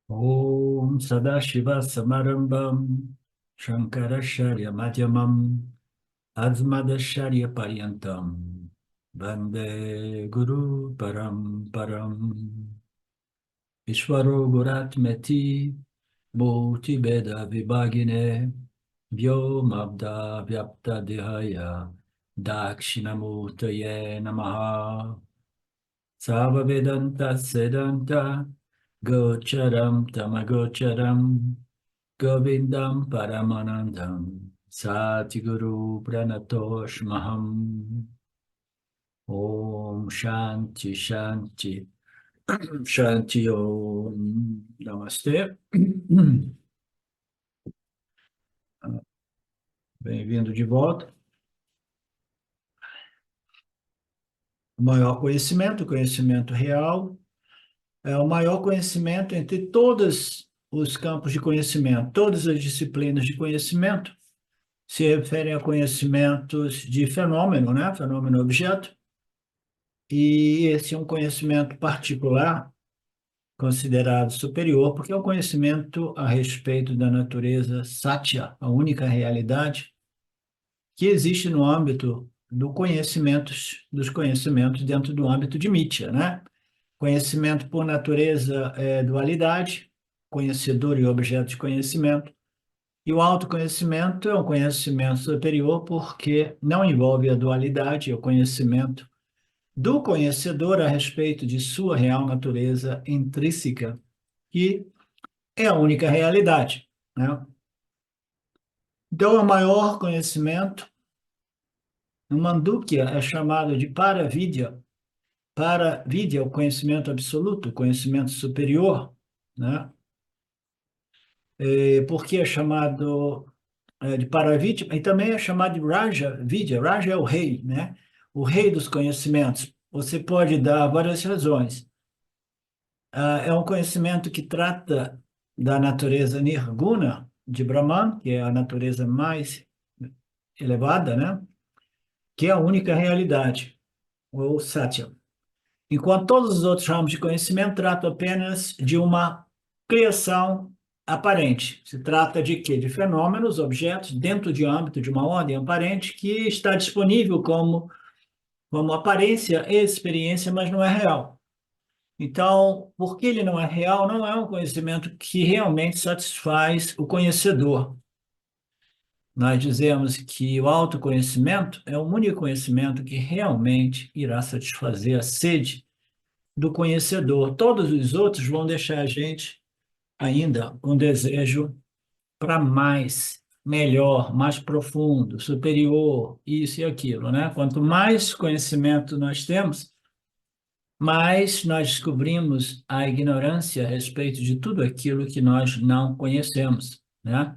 Om Sadashiva Samarambam Shankaracharya Madhyamam Admadacharya Paryantam Vande Guru Param Ishvaro Guratmeti Murti Beda Vibhagine Vyomabda Vyapta Dihaya Dakshinamurtaye Namaha Sava Vedanta Sedanta Gocharam Tamagocharam Govindam Paramanandam Satiguru Pranatoshmaham Om Shanti Shanti Shanti Om Namaste. Bem-vindo de volta. O maior conhecimento, conhecimento real, é o maior conhecimento entre todos os campos de conhecimento, todas as disciplinas de conhecimento se referem a conhecimentos de fenômeno, né? Fenômeno-objeto, e esse é um conhecimento particular, considerado superior, porque é um conhecimento a respeito da natureza Satya, a única realidade que existe no âmbito dos conhecimentos dentro do âmbito de Mitya, né? Conhecimento por natureza é dualidade, conhecedor e objeto de conhecimento. E o autoconhecimento é um conhecimento superior porque não envolve a dualidade, é o conhecimento do conhecedor a respeito de sua real natureza intrínseca, que é a única realidade, né? Então, o maior conhecimento, no Mandukya, é chamado de Paravidya. Paravidya é o conhecimento absoluto, o conhecimento superior, né? Por que é chamado de Paravidya? E também é chamado de Raja Vidya. Raja é o rei, né? O rei dos conhecimentos. Você pode dar várias razões. É um conhecimento que trata da natureza nirguna de Brahman, que é a natureza mais elevada, né? Que é a única realidade, ou Satya. Enquanto todos os outros ramos de conhecimento tratam apenas de uma criação aparente. Se trata de quê? De fenômenos, objetos, dentro de um âmbito de uma ordem aparente que está disponível como aparência e experiência, mas não é real. Então, porque ele não é real, não é um conhecimento que realmente satisfaz o conhecedor. Nós dizemos que o autoconhecimento é o único conhecimento que realmente irá satisfazer a sede do conhecedor. Todos os outros vão deixar a gente ainda com desejo para mais, melhor, mais profundo, superior, isso e aquilo, né? Quanto mais conhecimento nós temos, mais nós descobrimos a ignorância a respeito de tudo aquilo que nós não conhecemos, né?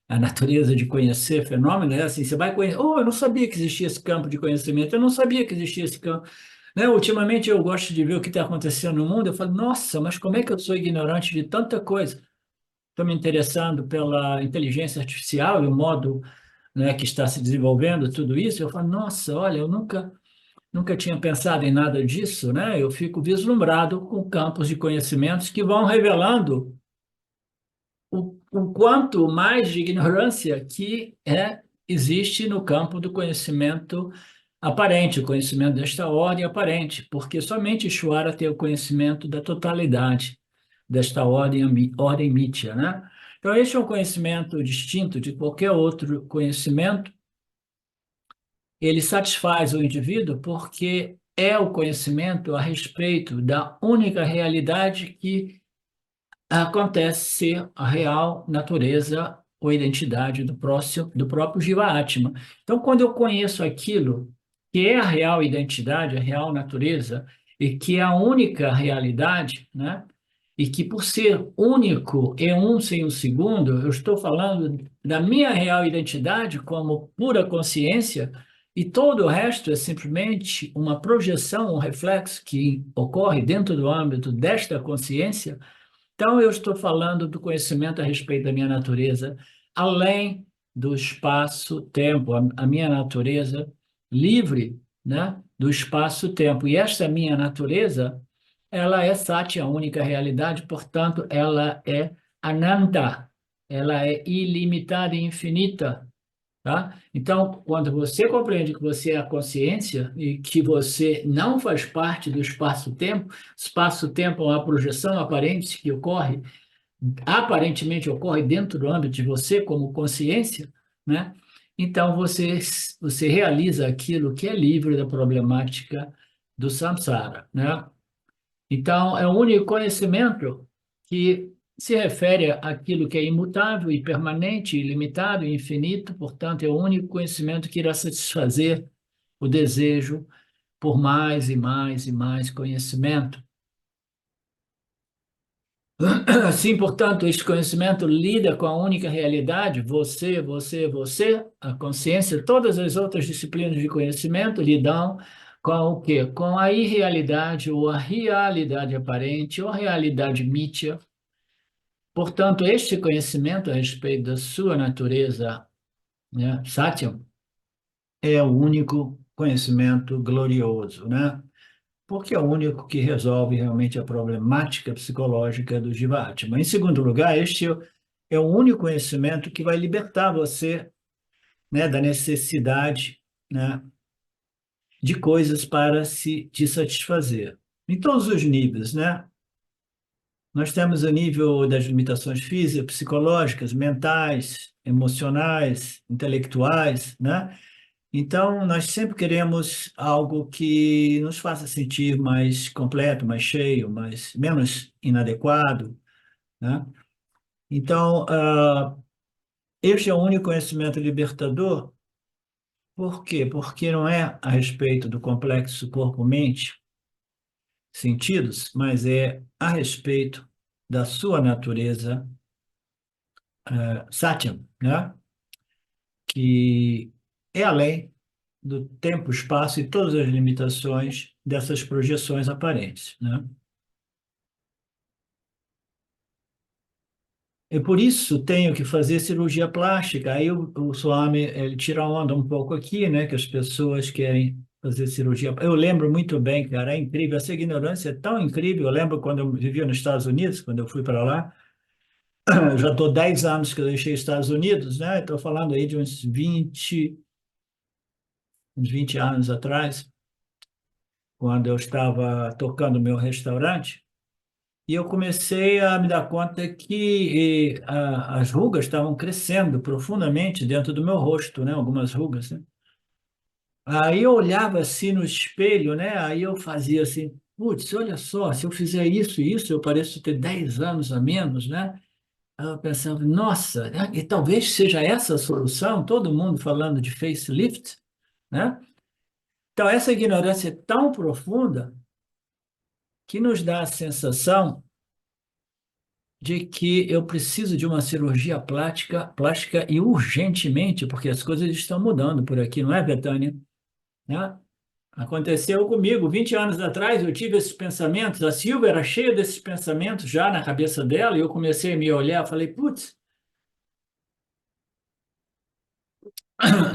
A natureza de conhecer fenômenos é assim, você vai conhecer, oh, eu não sabia que existia esse campo de conhecimento, eu não sabia que existia esse campo, né? Ultimamente eu gosto de ver o que está acontecendo no mundo, eu falo, nossa, mas como é que eu sou ignorante de tanta coisa? Estou me interessando pela inteligência artificial e o modo, né, que está se desenvolvendo, tudo isso, eu falo, nossa, olha, eu nunca tinha pensado em nada disso, né? Eu fico vislumbrado com campos de conhecimentos que vão revelando o quanto mais de ignorância existe no campo do conhecimento aparente, o conhecimento desta ordem aparente, porque somente Ishvara tem o conhecimento da totalidade desta ordem mítia, né? Então, este é um conhecimento distinto de qualquer outro conhecimento. Ele satisfaz o indivíduo porque é o conhecimento a respeito da única realidade que acontece ser a real natureza ou identidade do próprio Jiva Atma. Então, quando eu conheço aquilo que é a real identidade, a real natureza, e que é a única realidade, né? E que por ser único e um sem o segundo, eu estou falando da minha real identidade como pura consciência, e todo o resto é simplesmente uma projeção, um reflexo que ocorre dentro do âmbito desta consciência. Então, eu estou falando do conhecimento a respeito da minha natureza, além do espaço-tempo, a minha natureza livre, né, do espaço-tempo. E esta minha natureza, ela é Sati, a única realidade, portanto, ela é Ananta, ela é ilimitada e infinita, tá? Então, quando você compreende que você é a consciência e que você não faz parte do espaço-tempo, espaço-tempo é uma projeção aparente que ocorre, aparentemente ocorre dentro do âmbito de você como consciência, né? Então, você realiza aquilo que é livre da problemática do samsara, né? Então, é o único conhecimento que se refere àquilo que é imutável e permanente, ilimitado e infinito, portanto, é o único conhecimento que irá satisfazer o desejo por mais e mais e mais conhecimento. Assim, portanto, este conhecimento lida com a única realidade, você, a consciência, todas as outras disciplinas de conhecimento lidam com o quê? Com a irrealidade ou a realidade aparente ou a realidade mítia. Portanto, este conhecimento a respeito da sua natureza, né, Satyam, é o único conhecimento glorioso, né? Porque é o único que resolve realmente a problemática psicológica do Jivatma. Em segundo lugar, este é o único conhecimento que vai libertar você, né, da necessidade, né, de coisas para se te satisfazer. Em todos os níveis, né? Nós temos o nível das limitações físicas, psicológicas, mentais, emocionais, intelectuais, né? Então, nós sempre queremos algo que nos faça sentir mais completo, mais cheio, menos inadequado, né? Então, este é o único conhecimento libertador. Por quê? Porque não é a respeito do complexo corpo-mente, sentidos, mas é a respeito da sua natureza, Satyam, né? Que é além do tempo, espaço e todas as limitações dessas projeções aparentes, né? E por isso tenho que fazer cirurgia plástica. Aí o Swami, ele tira a onda um pouco aqui, né? Que as pessoas querem fazer cirurgia. Eu lembro muito bem, cara, é incrível. Essa ignorância é tão incrível. Eu lembro quando eu vivia nos Estados Unidos, quando eu fui para lá. Eu já estou 10 anos que eu deixei os Estados Unidos, né? Estou falando aí de uns 20 anos atrás, quando eu estava tocando meu restaurante. E eu comecei a me dar conta que as rugas estavam crescendo profundamente dentro do meu rosto, né? Algumas rugas, né? Aí eu olhava assim no espelho, né? Aí eu fazia assim, putz, olha só, se eu fizer isso e isso, eu pareço ter 10 anos a menos, né? Aí eu pensava, nossa, né? E talvez seja essa a solução, todo mundo falando de facelift, né? Então, essa ignorância é tão profunda que nos dá a sensação de que eu preciso de uma cirurgia plástica e urgentemente, porque as coisas estão mudando por aqui, não é, Betânia? Né? Aconteceu comigo 20 anos atrás, eu tive esses pensamentos, a Silvia era cheia desses pensamentos já na cabeça dela, e eu comecei a me olhar, falei, putz,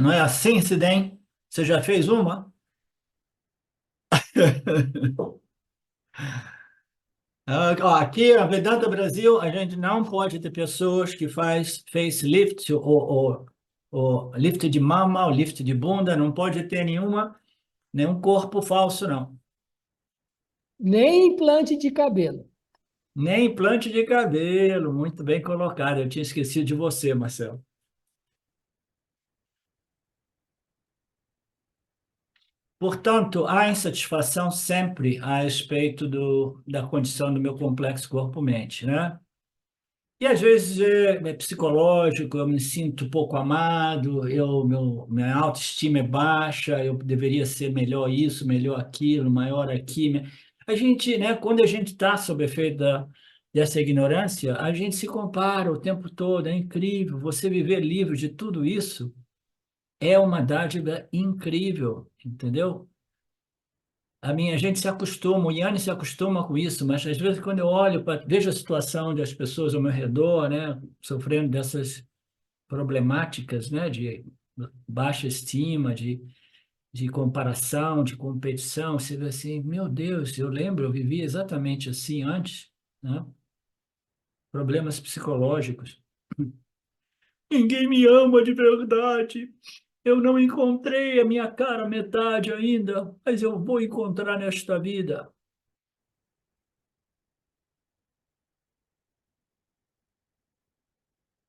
não é assim, Sidem? Você já fez uma? Ó, aqui, na Vedanta Brasil, a gente não pode ter pessoas que faz facelift ou lift de mama, ou lift de bunda, não pode ter nenhum corpo falso, não. Nem implante de cabelo. Nem implante de cabelo, muito bem colocado. Eu tinha esquecido de você, Marcelo. Portanto, há insatisfação sempre a respeito da condição do meu complexo corpo-mente, né? E às vezes é psicológico, eu me sinto pouco amado, minha autoestima é baixa, eu deveria ser melhor isso, melhor aquilo, maior aqui. A gente, né, quando a gente está sob efeito dessa ignorância, a gente se compara o tempo todo, é incrível. Você viver livre de tudo isso é uma dádiva incrível, entendeu? A gente se acostuma, o Yanni se acostuma com isso, mas às vezes quando eu olho, vejo a situação das pessoas ao meu redor, né, sofrendo dessas problemáticas, né, de baixa estima, de comparação, de competição, você vê assim, meu Deus, eu lembro, eu vivia exatamente assim antes, né? Problemas psicológicos. Ninguém me ama de verdade. Eu não encontrei a minha cara metade ainda, mas eu vou encontrar nesta vida.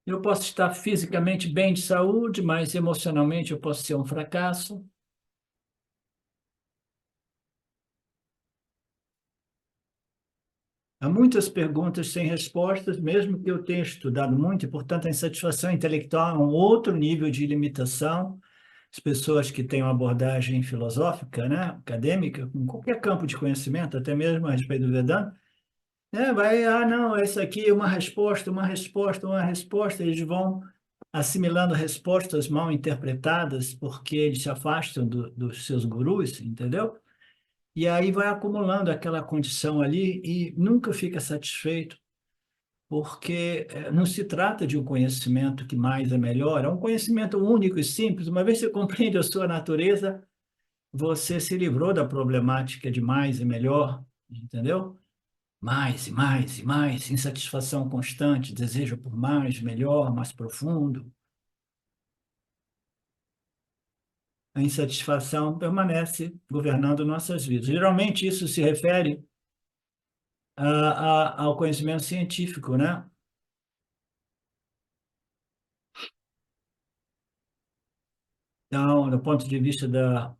Eu posso estar fisicamente bem de saúde, mas emocionalmente eu posso ser um fracasso. Há muitas perguntas sem respostas, mesmo que eu tenha estudado muito, e, portanto, a insatisfação intelectual é um outro nível de limitação. As pessoas que têm uma abordagem filosófica, né, acadêmica, com qualquer campo de conhecimento, até mesmo a respeito do Vedanta, né, vai, não, isso aqui é uma resposta, uma resposta, uma resposta, eles vão assimilando respostas mal interpretadas porque eles se afastam dos seus gurus, entendeu? E aí vai acumulando aquela condição ali e nunca fica satisfeito, porque não se trata de um conhecimento que mais é melhor, é um conhecimento único e simples. Uma vez que você compreende a sua natureza, você se livrou da problemática de mais e melhor, entendeu? Mais e mais e mais, insatisfação constante, desejo por mais, melhor, mais profundo. A insatisfação permanece governando nossas vidas. Geralmente isso se refere ao conhecimento científico, né? Então, do ponto de vista da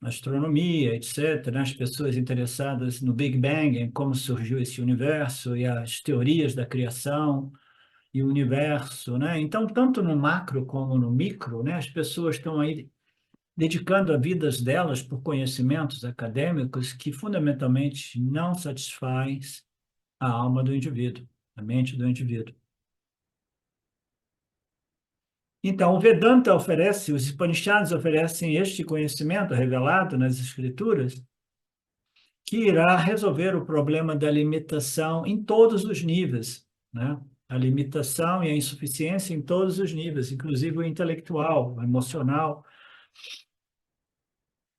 astronomia, etc., né? As pessoas interessadas no Big Bang, em como surgiu esse universo e as teorias da criação e o universo, né? Então, tanto no macro como no micro, né? As pessoas estão aí dedicando a vidas delas por conhecimentos acadêmicos que fundamentalmente não satisfaz a alma do indivíduo, a mente do indivíduo. Então, o Vedanta oferece, os Upanishads oferecem este conhecimento revelado nas Escrituras, que irá resolver o problema da limitação em todos os níveis, né? A limitação e a insuficiência em todos os níveis, inclusive o intelectual, o emocional.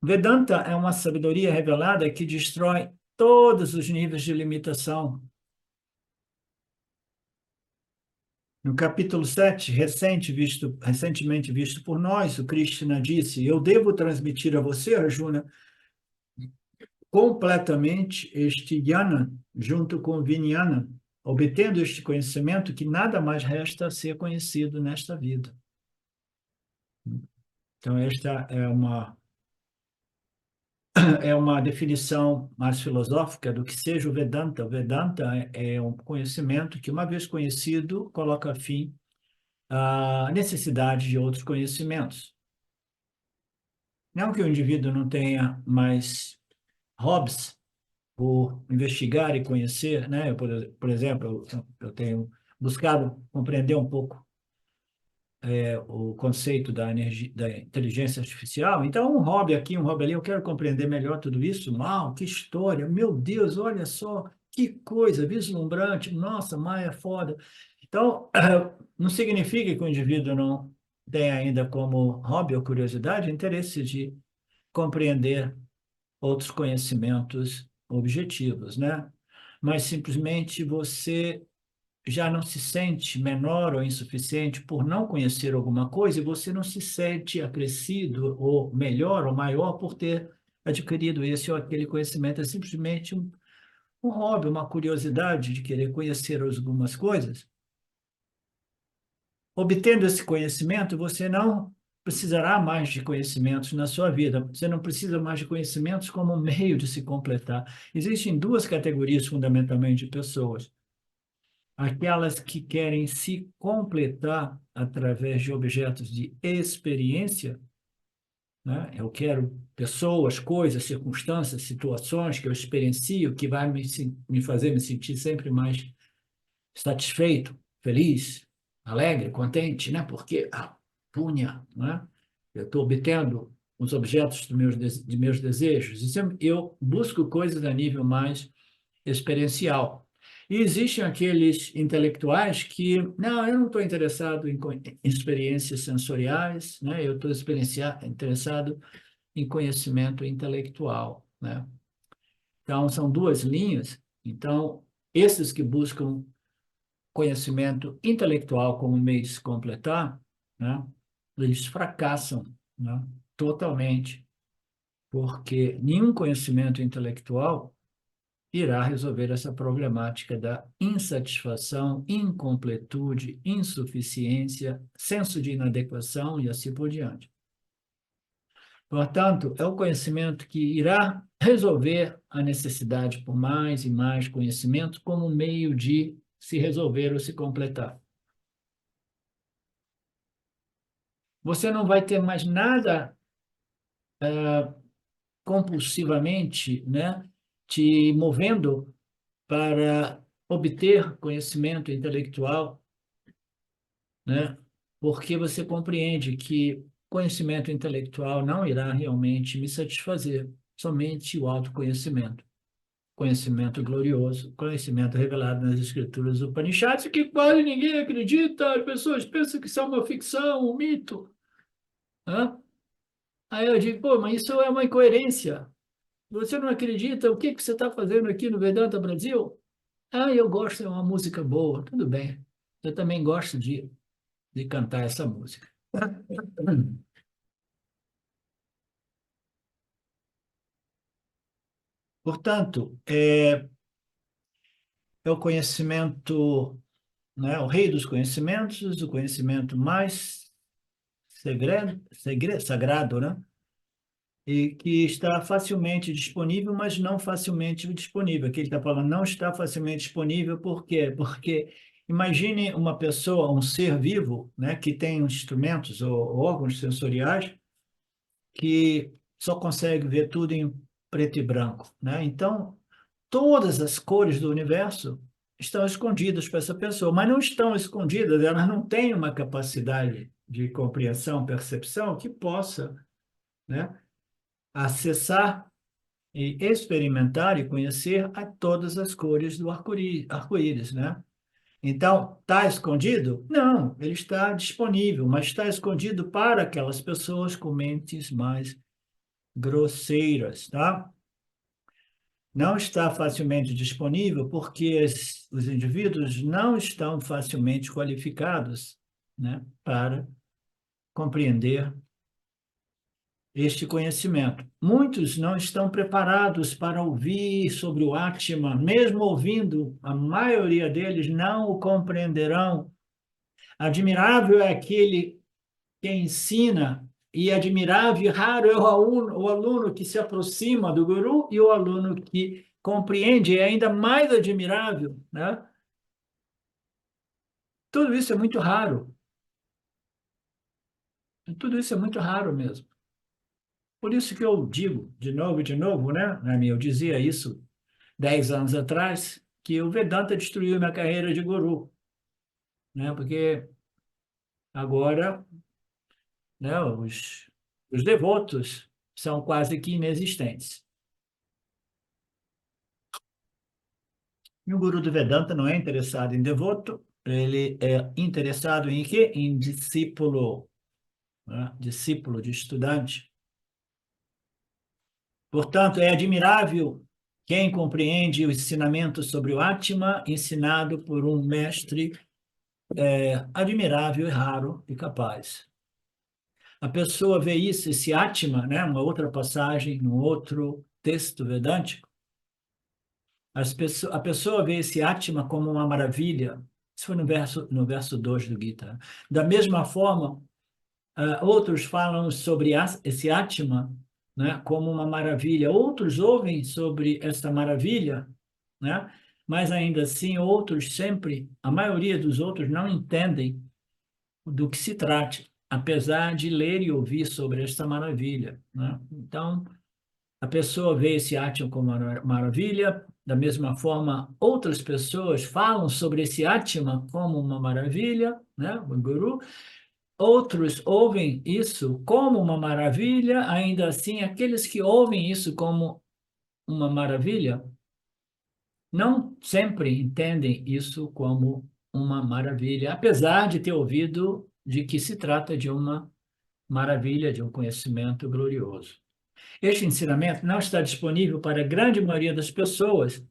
Vedanta é uma sabedoria revelada que destrói todos os níveis de limitação. No capítulo 7, recentemente visto por nós, o Krishna disse: Eu devo transmitir a você, Arjuna, completamente este jnana, junto com o vijnana, obtendo este conhecimento que nada mais resta a ser conhecido nesta vida. Então, esta é uma definição mais filosófica do que seja o Vedanta. O Vedanta é um conhecimento que, uma vez conhecido, coloca fim à necessidade de outros conhecimentos. Não que o indivíduo não tenha mais hobbies por investigar e conhecer, né? Por exemplo, eu tenho buscado compreender um pouco o conceito da energia, da inteligência artificial. Então, um hobby aqui, um hobby ali, eu quero compreender melhor tudo isso. Uau, que história! Meu Deus, olha só, que coisa vislumbrante! Nossa, Maia é foda. Então, não significa que o indivíduo não tem ainda como hobby ou curiosidade interesse de compreender outros conhecimentos objetivos, né? Mas simplesmente você já não se sente menor ou insuficiente por não conhecer alguma coisa e você não se sente acrescido ou melhor ou maior por ter adquirido esse ou aquele conhecimento. É simplesmente um hobby, uma curiosidade de querer conhecer algumas coisas. Obtendo esse conhecimento, você não precisará mais de conhecimentos na sua vida. Você não precisa mais de conhecimentos como meio de se completar. Existem duas categorias fundamentalmente de pessoas: aquelas que querem se completar através de objetos de experiência, né? Eu quero pessoas, coisas, circunstâncias, situações que eu experiencio, que vai me fazer me sentir sempre mais satisfeito, feliz, alegre, contente, né? Porque punha, né? Eu estou obtendo os objetos de meus desejos. E sempre eu busco coisas a nível mais experiencial. E existem aqueles intelectuais que, não, eu não estou interessado em experiências sensoriais, né? Eu estou interessado em conhecimento intelectual, né? Então, são duas linhas. Então, esses que buscam conhecimento intelectual como meio de se completar, né, eles fracassam, né, totalmente, porque nenhum conhecimento intelectual irá resolver essa problemática da insatisfação, incompletude, insuficiência, senso de inadequação e assim por diante. Portanto, é o conhecimento que irá resolver a necessidade por mais e mais conhecimento como meio de se resolver ou se completar. Você não vai ter mais nada compulsivamente, né, te movendo para obter conhecimento intelectual, né, porque você compreende que conhecimento intelectual não irá realmente me satisfazer, somente o autoconhecimento. Conhecimento glorioso, conhecimento revelado nas escrituras do Upanishads, que quase ninguém acredita, as pessoas pensam que isso é uma ficção, um mito. Hã? Aí eu digo, pô, mas isso é uma incoerência. Você não acredita? O que que você está fazendo aqui no Vedanta Brasil? Ah, eu gosto, é uma música boa. Tudo bem. Eu também gosto de cantar essa música. Portanto, é o conhecimento, né, o rei dos conhecimentos, o conhecimento mais sagrado, né? E que está facilmente disponível, mas não facilmente disponível. Aqui ele está falando não está facilmente disponível, por quê? Porque imagine uma pessoa, um ser vivo, né, que tem instrumentos ou órgãos sensoriais que só consegue ver tudo em preto e branco, né? Então, todas as cores do universo estão escondidas para essa pessoa, mas não estão escondidas, elas não têm uma capacidade de compreensão, percepção que possa, né, acessar e experimentar e conhecer a todas as cores do arco-íris, né? Então, está escondido? Não, ele está disponível, mas está escondido para aquelas pessoas com mentes mais grosseiras, tá? Não está facilmente disponível porque os indivíduos não estão facilmente qualificados, né, para compreender este conhecimento. Muitos não estão preparados para ouvir sobre o Atman, mesmo ouvindo, a maioria deles não o compreenderão. Admirável é aquele que ensina, e admirável e raro é o aluno que se aproxima do guru e o aluno que compreende, é ainda mais admirável, né? Tudo isso é muito raro. Tudo isso é muito raro mesmo. Por isso que eu digo de novo, né? Eu dizia isso 10 anos atrás, que o Vedanta destruiu minha carreira de guru, né? Porque agora, né, os devotos são quase que inexistentes. E o guru do Vedanta não é interessado em devoto, ele é interessado em quê? Em discípulo, né? Discípulo de estudante. Portanto, é admirável quem compreende o ensinamento sobre o Atma, ensinado por um mestre admirável e raro e capaz. A pessoa vê isso, esse Atma, né, uma outra passagem, num outro texto vedântico, a pessoa vê esse Atma como uma maravilha. Isso foi no verso 2 do Gita. Da mesma forma, outros falam sobre esse Atma, né, como uma maravilha. Outros ouvem sobre esta maravilha, né, mas ainda assim outros sempre, a maioria dos outros não entendem do que se trate, apesar de ler e ouvir sobre esta maravilha, né? Então, a pessoa vê esse Atman como uma maravilha, da mesma forma, outras pessoas falam sobre esse Atman como uma maravilha, né? O Guru. Outros ouvem isso como uma maravilha, ainda assim, aqueles que ouvem isso como uma maravilha, não sempre entendem isso como uma maravilha, apesar de ter ouvido de que se trata de uma maravilha, de um conhecimento glorioso. Este ensinamento não está disponível para a grande maioria das pessoas,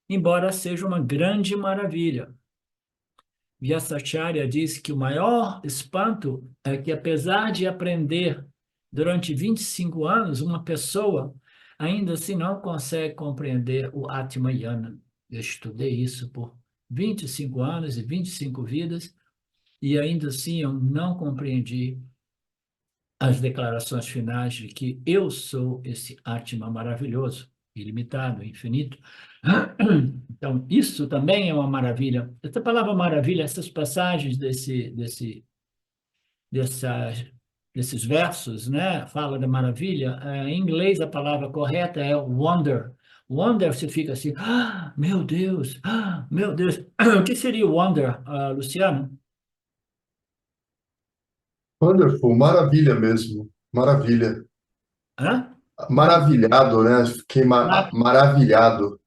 embora seja uma grande maravilha. Vyasacharya diz que o maior espanto é que, apesar de aprender durante 25 anos, uma pessoa ainda assim não consegue compreender o Atmayana. Eu estudei isso por 25 anos e 25 vidas, e ainda assim eu não compreendi as declarações finais de que eu sou esse Atma maravilhoso, ilimitado, infinito. Então, isso também é uma maravilha. Essa palavra maravilha, essas passagens dessas, desses versos, né, fala da maravilha. Em inglês, a palavra correta é wonder. Wonder, você fica assim, meu Deus, meu Deus. O que seria wonder, Luciano? Wonderful, maravilha mesmo. Maravilha. Hã? Maravilhado, né? Fiquei maravilhado.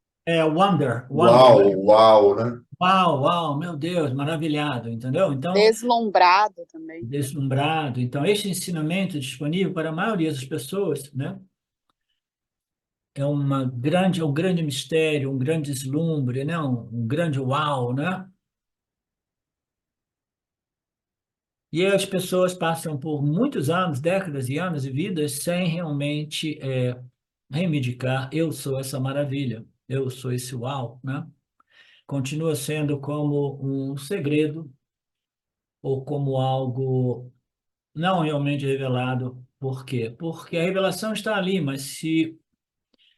Wonder, Uau, né? uau, né? Uau, uau, meu Deus, maravilhado, entendeu? Então, Deslumbrado também. deslumbrado. Então, este ensinamento é disponível para a maioria das pessoas, né? É um grande mistério, um grande deslumbre, né? Um grande uau, né? E as pessoas passam por muitos anos, décadas e anos de vida sem realmente reivindicar, eu sou essa maravilha, eu sou esse uau, né? Continua sendo como um segredo ou como algo não realmente revelado. Por quê? Porque a revelação está ali, mas se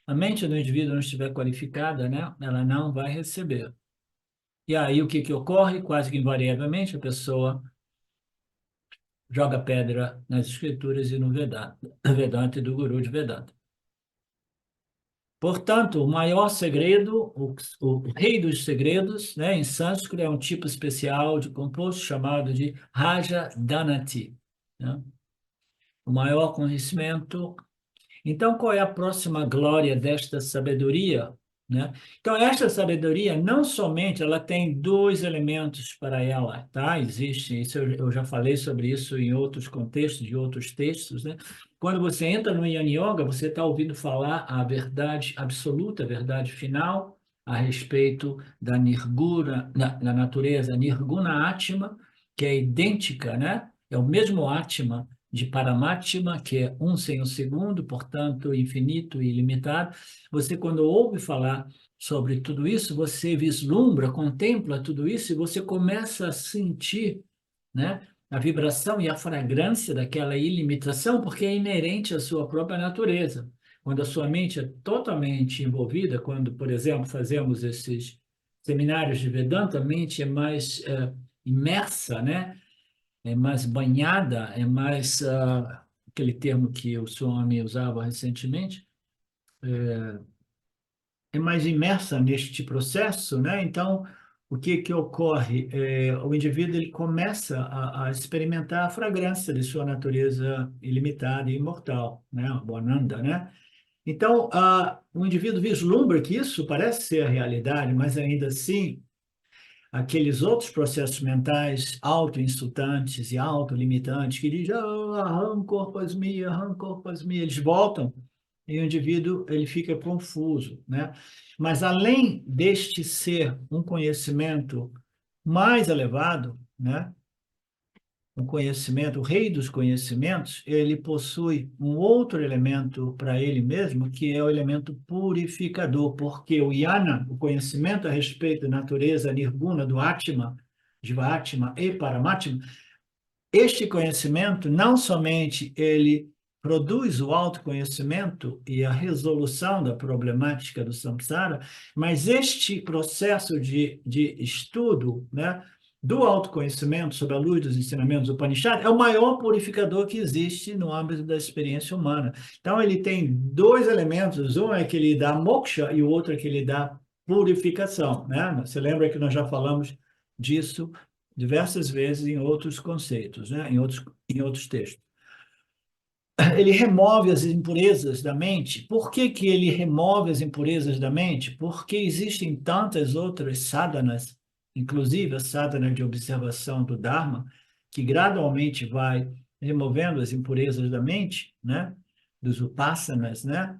a mente do indivíduo não estiver qualificada, né, ela não vai receber. E aí o que que ocorre? Quase que invariavelmente a pessoa joga pedra nas escrituras e no Vedanta, Vedanta e do Guru de Vedanta. Portanto, o maior segredo, o rei dos segredos, né, em sânscrito, é um tipo especial de composto chamado de Raja Dhanati, né? O maior conhecimento. Então, qual é a próxima glória desta sabedoria, né? Então, esta sabedoria, não somente, ela tem dois elementos para ela, tá? Existe, isso eu já falei sobre isso em outros contextos, de outros textos, né? Quando você entra no Yana Yoga, você está ouvindo falar a verdade absoluta, a verdade final, a respeito da Nirguna, da natureza Nirguna Atma, que é idêntica, né? É o mesmo Atma de Paramatma, que é um sem o segundo, portanto, infinito e ilimitado. Você, quando ouve falar sobre tudo isso, você vislumbra, contempla tudo isso e você começa a sentir, né, a vibração e a fragrância daquela ilimitação, porque é inerente à sua própria natureza. Quando a sua mente é totalmente envolvida, quando, por exemplo, fazemos esses seminários de Vedanta, a mente é mais imersa, né? É mais banhada, é mais aquele termo que o Swami usava recentemente, é mais imersa neste processo, né? Então, o que que ocorre? O indivíduo ele começa a experimentar a fragrância de sua natureza ilimitada e imortal, né? O Ananda, né? Então, o indivíduo vislumbra que isso parece ser a realidade, mas ainda assim aqueles outros processos mentais auto-insultantes e auto-limitantes que dizem, aham, corpus aham, corpus eles voltam e o indivíduo ele fica confuso, né? Mas além deste ser um conhecimento mais elevado, né? O conhecimento, o rei dos conhecimentos, ele possui um outro elemento para ele mesmo, que é o elemento purificador, porque o yana, o conhecimento a respeito da natureza nirguna do Atma, Jivatma e Paramatma, este conhecimento não somente ele produz o autoconhecimento e a resolução da problemática do samsara, mas este processo de estudo, né, do autoconhecimento sob a luz dos ensinamentos do Upanishad é o maior purificador que existe no âmbito da experiência humana. Então, ele tem dois elementos, um é que ele dá moksha e o outro é que ele dá purificação, né? Você lembra que nós já falamos disso diversas vezes em outros conceitos, né? Em outros textos. Ele remove as impurezas da mente. Por que que ele remove as impurezas da mente? Porque existem tantas outras sadhanas, inclusive a sadhana de observação do Dharma, que gradualmente vai removendo as impurezas da mente, né? dos Upassanas, né?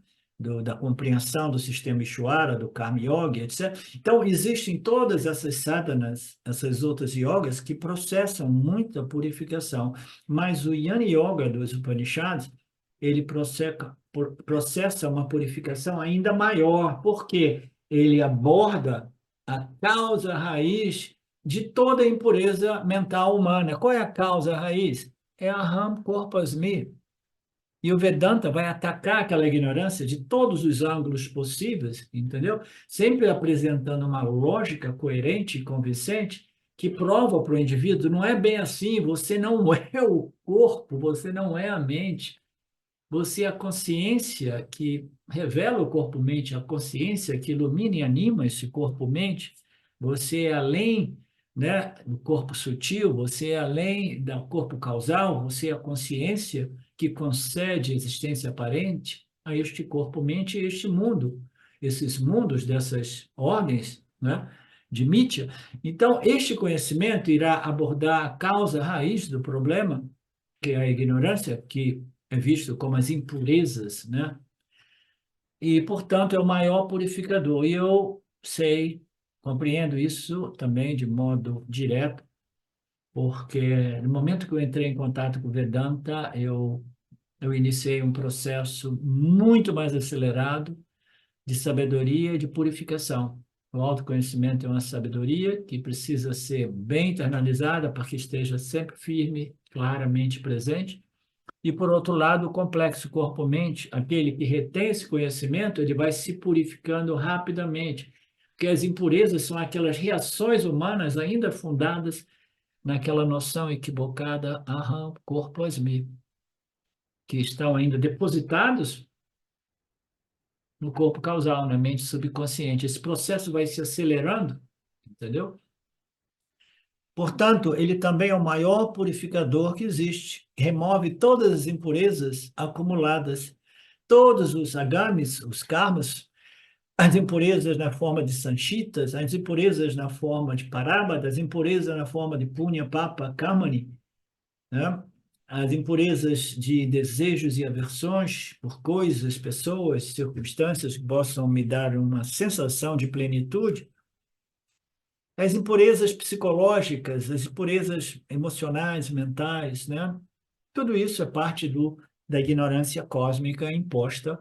Da compreensão do sistema Ishwara, do Karma Yoga, etc. Então, existem todas essas sadhanas, essas outras yogas que processam muita purificação, mas o Jnana Yoga dos Upanishads, ele processa uma purificação ainda maior, porque ele aborda a causa raiz de toda a impureza mental humana. Qual é a causa raiz? É Aham Korpasmi. E o Vedanta vai atacar aquela ignorância de todos os ângulos possíveis, entendeu? Sempre apresentando uma lógica coerente e convincente que prova para o indivíduo, não é bem assim, você não é o corpo, você não é a mente, você é a consciência que revela o corpo-mente, a consciência que ilumina e anima esse corpo-mente. Você é além, né, do corpo sutil, você é além do corpo causal, você é a consciência que concede existência aparente a este corpo-mente e este mundo, esses mundos dessas ordens, né, de Mitya. Então, este conhecimento irá abordar a causa raiz do problema, que é a ignorância, que é visto como as impurezas, né? E, portanto, é o maior purificador. E eu sei, compreendo isso também de modo direto, porque no momento que eu entrei em contato com o Vedanta, eu iniciei um processo muito mais acelerado de sabedoria e de purificação. O autoconhecimento é uma sabedoria que precisa ser bem internalizada para que esteja sempre firme, claramente presente. E, por outro lado, o complexo corpo-mente, aquele que retém esse conhecimento, ele vai se purificando rapidamente, porque as impurezas são aquelas reações humanas ainda fundadas naquela noção equivocada, aham, corpo asmi, que estão ainda depositados no corpo causal, na mente subconsciente. Esse processo vai se acelerando, entendeu? Portanto, ele também é o maior purificador que existe. Remove todas as impurezas acumuladas, todos os agamis, os karmas, as impurezas na forma de sanchitas, as impurezas na forma de parábada, as impurezas na forma de punya, papa, kamani, né? As impurezas de desejos e aversões por coisas, pessoas, circunstâncias que possam me dar uma sensação de plenitude, as impurezas psicológicas, as impurezas emocionais, mentais, né? Tudo isso é parte da ignorância cósmica imposta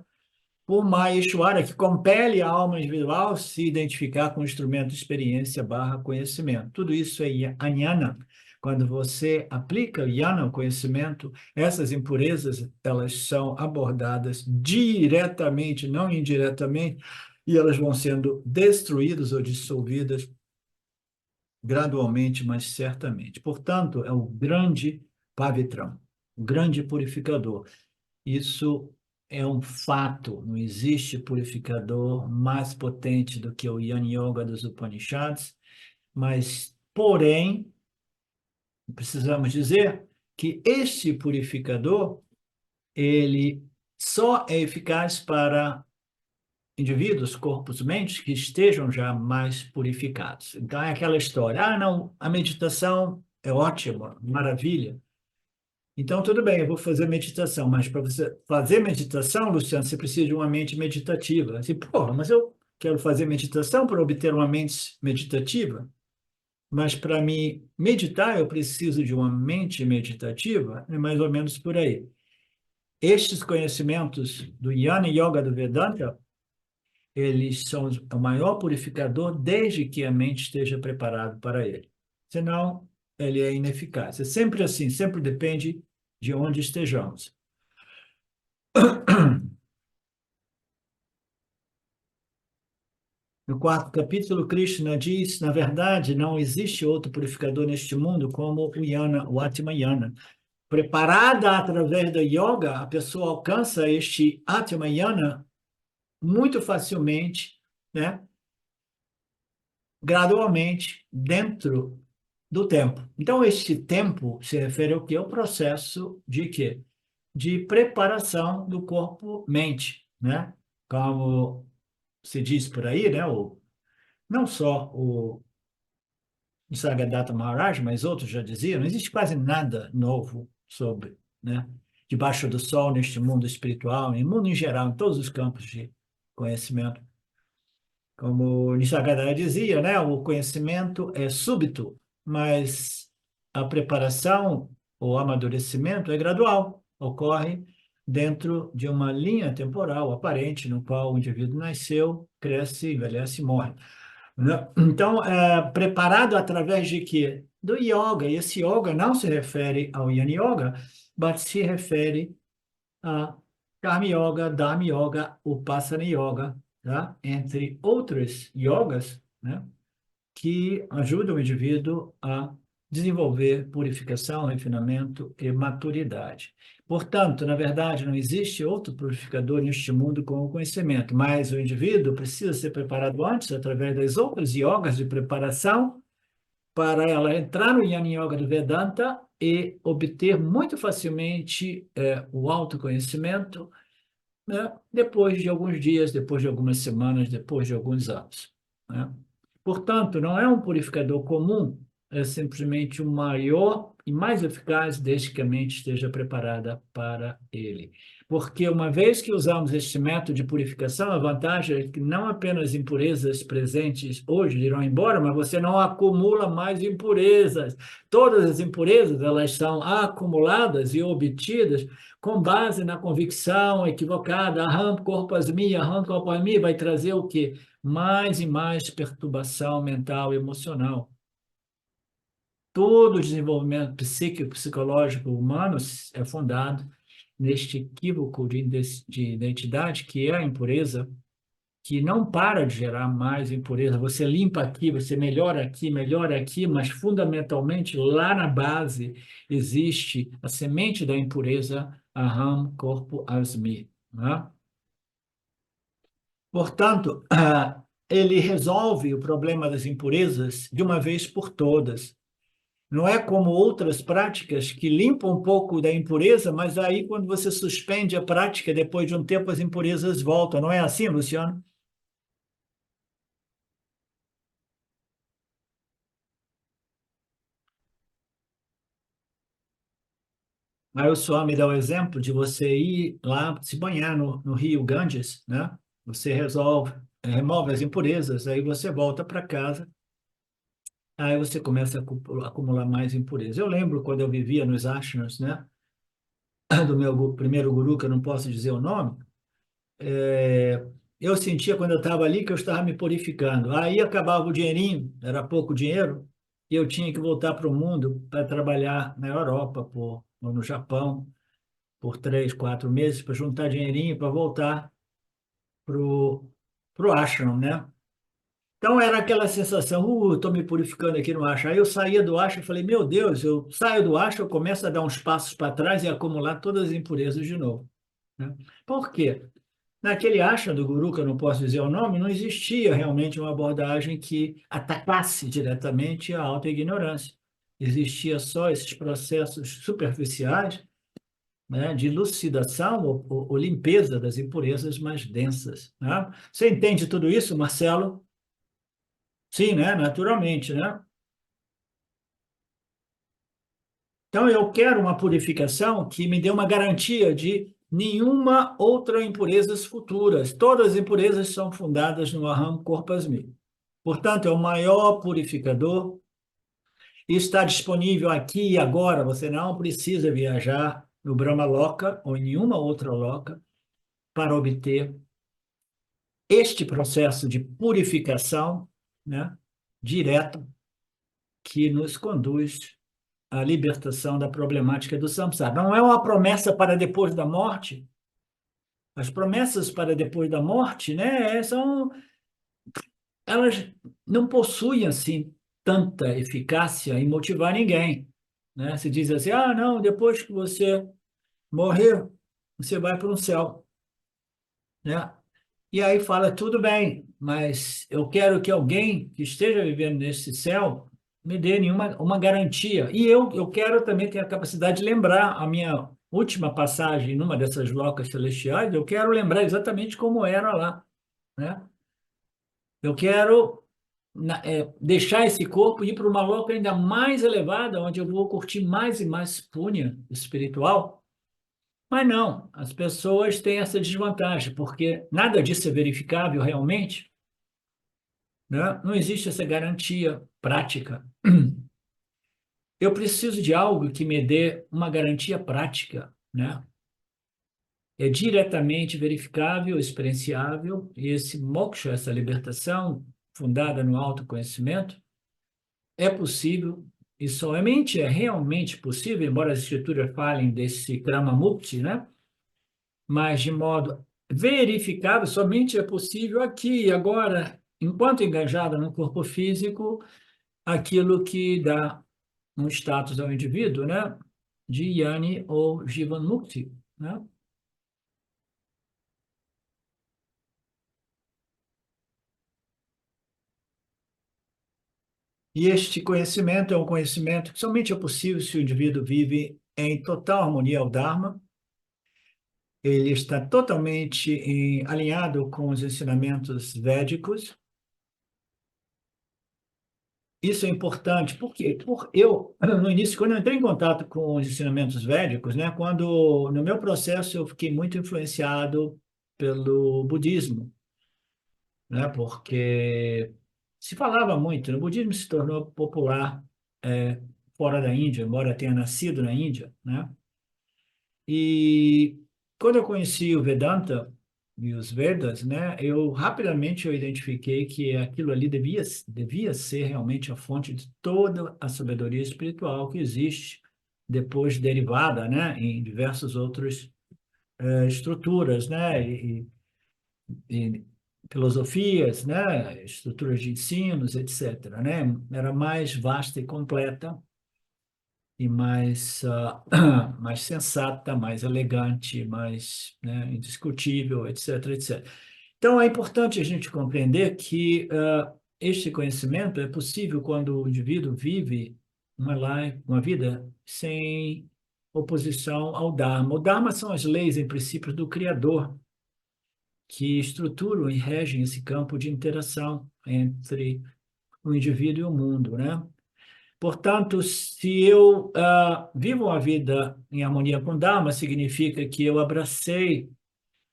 por Maya Ishvara, que compele a alma individual a se identificar com o instrumento de experiência barra conhecimento. Tudo isso é Ajnana. Quando você aplica Jnana, o conhecimento, essas impurezas, elas são abordadas diretamente, não indiretamente, e elas vão sendo destruídas ou dissolvidas gradualmente, mas certamente. Portanto, é o grande pavitram, o grande purificador. Isso é um fato, não existe purificador mais potente do que o Jnana Yoga dos Upanishads, mas, porém, precisamos dizer que este purificador, ele só é eficaz para indivíduos, corpos, mentes que estejam já mais purificados. Então, é aquela história, não, a meditação é ótima, maravilha. Então, tudo bem, eu vou fazer meditação, mas para você fazer meditação, Luciano, você precisa de uma mente meditativa. Assim, porra, mas eu quero fazer meditação para obter uma mente meditativa, mas para me meditar eu preciso de uma mente meditativa, é mais ou menos por aí. Estes conhecimentos do Jnana Yoga do Vedanta, eles são o maior purificador desde que a mente esteja preparada para ele. Senão, ele é ineficaz. É sempre assim, sempre depende de onde estejamos. No quarto capítulo, Krishna diz, na verdade, não existe outro purificador neste mundo como o Jnana, o Atma Jnana. Preparada através da yoga, a pessoa alcança este Atma Jnana muito facilmente, né? Gradualmente, dentro do tempo. Então, este tempo se refere ao quê? Ao processo de quê? De preparação do corpo-mente, né? Como se diz por aí, né? Não só o Nisargadatta Maharaj, mas outros já diziam, não existe quase nada novo sobre, né? debaixo do sol, neste mundo espiritual, em mundo em geral, em todos os campos de conhecimento. Como Nisargadatta dizia, né? O conhecimento é súbito, mas a preparação, o amadurecimento é gradual, ocorre dentro de uma linha temporal aparente, no qual o indivíduo nasceu, cresce, envelhece e morre. Né? Então, preparado através de quê? Do yoga. E esse yoga não se refere ao Yin Yoga, mas se refere a Karma Yoga, Dharma Yoga, Upasana Yoga, tá? Entre outros yogas, né? Que ajudam o indivíduo a desenvolver purificação, refinamento e maturidade. Portanto, na verdade, não existe outro purificador neste mundo com o conhecimento, mas o indivíduo precisa ser preparado antes, através das outras yogas de preparação, para ela entrar no Jnana Yoga do Vedanta e obter muito facilmente o autoconhecimento, né? Depois de alguns dias, depois de algumas semanas, depois de alguns anos, né? Portanto, não é um purificador comum, é simplesmente o maior e mais eficaz desde que a mente esteja preparada para ele. Porque uma vez que usamos este método de purificação, a vantagem é que não apenas impurezas presentes hoje irão embora, mas você não acumula mais impurezas. Todas as impurezas, elas são acumuladas e obtidas com base na convicção equivocada, aham, corpo asmi, aham, corpo asmi, vai trazer o quê? Mais e mais perturbação mental e emocional. Todo o desenvolvimento psíquico, psicológico humano é fundado neste equívoco de identidade, que é a impureza, que não para de gerar mais impureza. Você limpa aqui, você melhora aqui, mas fundamentalmente lá na base existe a semente da impureza, aham, corpo, asmi, né? Portanto, ele resolve o problema das impurezas de uma vez por todas. Não é como outras práticas que limpam um pouco da impureza, mas aí quando você suspende a prática, depois de um tempo as impurezas voltam. Não é assim, Luciano? Aí o Swami dá o exemplo de você ir lá se banhar no rio Ganges, né? Você remove as impurezas, aí você volta para casa, aí você começa a acumular mais impurezas. Eu lembro quando eu vivia nos ashramas, né? Do meu primeiro guru, que eu não posso dizer o nome, eu sentia quando eu estava ali que eu estava me purificando. Aí acabava o dinheirinho, era pouco dinheiro, e eu tinha que voltar para o mundo para trabalhar na Europa, ou no Japão, por 3, 4 meses, para juntar dinheirinho para voltar pro ashram, né? Então era aquela sensação, estou me purificando aqui no ashram. Aí eu saía do ashram e falei, meu Deus, eu saio do ashram, eu começo a dar uns passos para trás e acumular todas as impurezas de novo, né? Por quê? Naquele ashram do guru, que eu não posso dizer o nome, não existia realmente uma abordagem que atacasse diretamente a autoignorância. Existia só esses processos superficiais, né, de lucidação ou limpeza das impurezas mais densas, né? Você entende tudo isso, Marcelo? Sim, né? Naturalmente, né? Então, eu quero uma purificação que me dê uma garantia de nenhuma outra impurezas futuras. Todas as impurezas são fundadas no Aham Korpasmi. Portanto, é o maior purificador e está disponível aqui e agora. Você não precisa viajar no Brahma Loka ou em nenhuma outra loka para obter este processo de purificação, né, direto, que nos conduz à libertação da problemática do samsara. Não é uma promessa para depois da morte. As promessas para depois da morte, né, elas não possuem assim tanta eficácia em motivar ninguém, né? Se diz assim, não, depois que você morrer, você vai para o céu, né? E aí fala, tudo bem, mas eu quero que alguém que esteja vivendo nesse céu me dê uma garantia. E eu quero também ter a capacidade de lembrar a minha última passagem numa dessas locas celestiais, eu quero lembrar exatamente como era lá, né? Eu quero deixar esse corpo e ir para uma loca ainda mais elevada, onde eu vou curtir mais e mais punha espiritual, Mas não, as pessoas têm essa desvantagem, porque nada disso é verificável realmente, né? Não existe essa garantia prática. Eu preciso de algo que me dê uma garantia prática, né? É diretamente verificável, experienciável, e esse moksha, essa libertação fundada no autoconhecimento, é possível e somente é realmente possível, embora as escrituras falem desse Kramamukti, né? Mas de modo verificável, somente é possível aqui e agora, enquanto engajada no corpo físico, aquilo que dá um status ao indivíduo, né? De Yani ou Jivan Mukti, né? E este conhecimento é um conhecimento que somente é possível se o indivíduo vive em total harmonia ao Dharma, ele está totalmente alinhado com os ensinamentos védicos. Isso é importante, porque no início, quando eu entrei em contato com os ensinamentos védicos, né, quando no meu processo eu fiquei muito influenciado pelo budismo, né, porque se falava muito, o budismo se tornou popular fora da Índia, embora tenha nascido na Índia, né? E quando eu conheci o Vedanta e os Vedas, né, eu identifiquei que aquilo ali devia ser realmente a fonte de toda a sabedoria espiritual que existe, depois derivada, né, em diversas outras estruturas, né, e filosofias, né, estruturas de ensinos, etc., né, era mais vasta e completa e mais, mais sensata, mais elegante, mais, né, indiscutível, etc., etc. Então, é importante a gente compreender que este conhecimento é possível quando o indivíduo vive uma vida sem oposição ao Dharma. O Dharma são as leis e princípios do Criador que estruturam e regem esse campo de interação entre o indivíduo e o mundo, né? Portanto, se eu vivo uma vida em harmonia com o Dharma, significa que eu abracei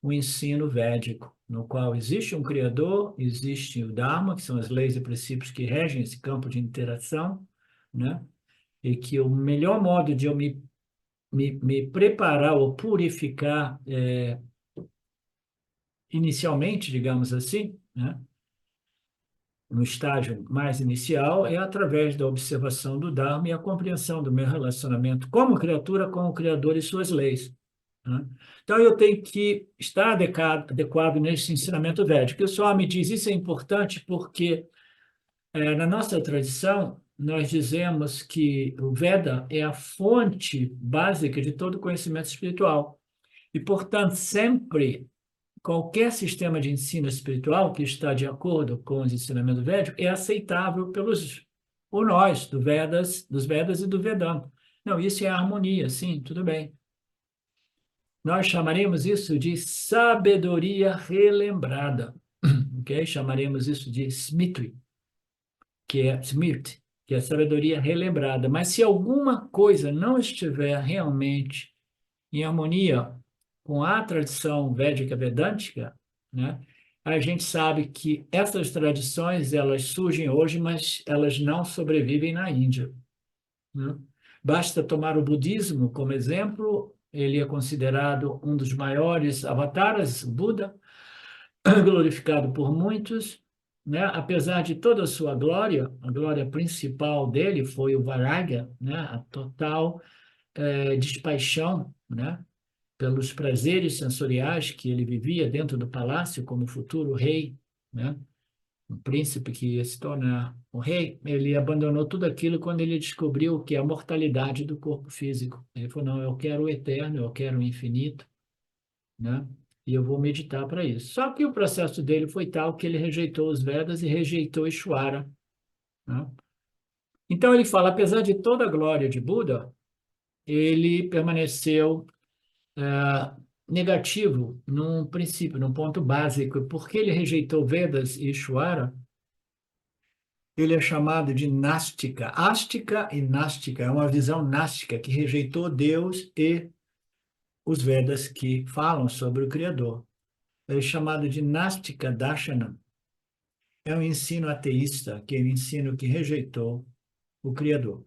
o ensino védico, no qual existe um Criador, existe o Dharma, que são as leis e princípios que regem esse campo de interação, né? E que o melhor modo de eu me preparar ou purificar inicialmente, digamos assim, né? No estágio mais inicial, é através da observação do Dharma e a compreensão do meu relacionamento como criatura com o Criador e suas leis, né? Então, eu tenho que estar adequado nesse ensinamento védico. O Swami me diz isso é importante porque, na nossa tradição, nós dizemos que o Veda é a fonte básica de todo conhecimento espiritual. E, portanto, sempre qualquer sistema de ensino espiritual que está de acordo com os ensinamentos védicos é aceitável por nós, dos Vedas e do Vedanta. Não, isso é harmonia, sim, tudo bem. Nós chamaremos isso de sabedoria relembrada, ok? Chamaremos isso de smriti, que é sabedoria relembrada. Mas se alguma coisa não estiver realmente em harmonia com a tradição védica vedântica, né, a gente sabe que essas tradições elas surgem hoje, mas elas não sobrevivem na Índia, né? Basta tomar o budismo como exemplo, ele é considerado um dos maiores avatares, o Buda, glorificado por muitos, né? Apesar de toda a sua glória, a glória principal dele foi o Vairagya, né? A total despaixão, né? Pelos prazeres sensoriais que ele vivia dentro do palácio como futuro rei, né? Um príncipe que ia se tornar o rei, ele abandonou tudo aquilo quando ele descobriu que é a mortalidade do corpo físico. Ele falou, não, eu quero o eterno, eu quero o infinito, né? E eu vou meditar para isso. Só que o processo dele foi tal que ele rejeitou os Vedas e rejeitou Ishvara, né? Então ele fala, apesar de toda a glória de Buda, ele permaneceu negativo num princípio, num ponto básico. Porque ele rejeitou Vedas e Ishvara, ele é chamado de nástica. Ástica e nástica é uma visão nástica que rejeitou Deus e os Vedas que falam sobre o Criador. É chamado de Nastika Darshanam. É um ensino ateísta, que é um ensino que rejeitou o Criador.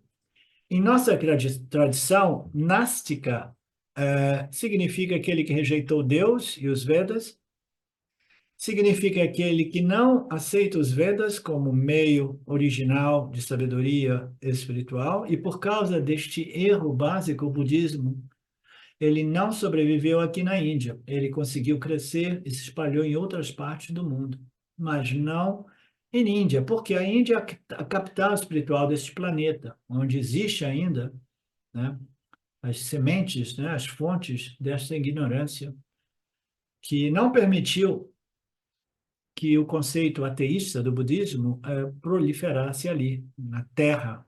Em nossa tradição, Nástica significa aquele que rejeitou Deus e os Vedas, significa aquele que não aceita os Vedas como meio original de sabedoria espiritual, e por causa deste erro básico, o budismo, ele não sobreviveu aqui na Índia. Ele conseguiu crescer e se espalhou em outras partes do mundo, mas não em Índia, porque a Índia é a capital espiritual deste planeta, onde existe ainda, né, as sementes, né, as fontes dessa ignorância, que não permitiu que o conceito ateísta do budismo proliferasse ali, na terra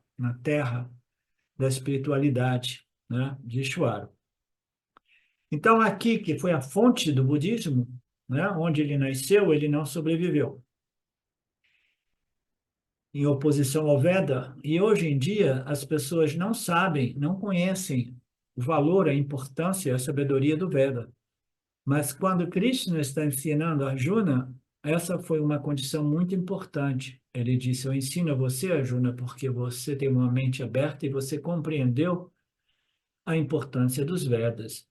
da espiritualidade, né, de Ishvara. Então, aqui, que foi a fonte do budismo, né, onde ele nasceu, ele não sobreviveu, em oposição ao Veda. E hoje em dia, as pessoas não sabem, não conhecem o valor, a importância, a sabedoria do Veda. Mas quando Krishna está ensinando a Arjuna, essa foi uma condição muito importante. Ele disse: eu ensino a você, Arjuna, porque você tem uma mente aberta e você compreendeu a importância dos Vedas.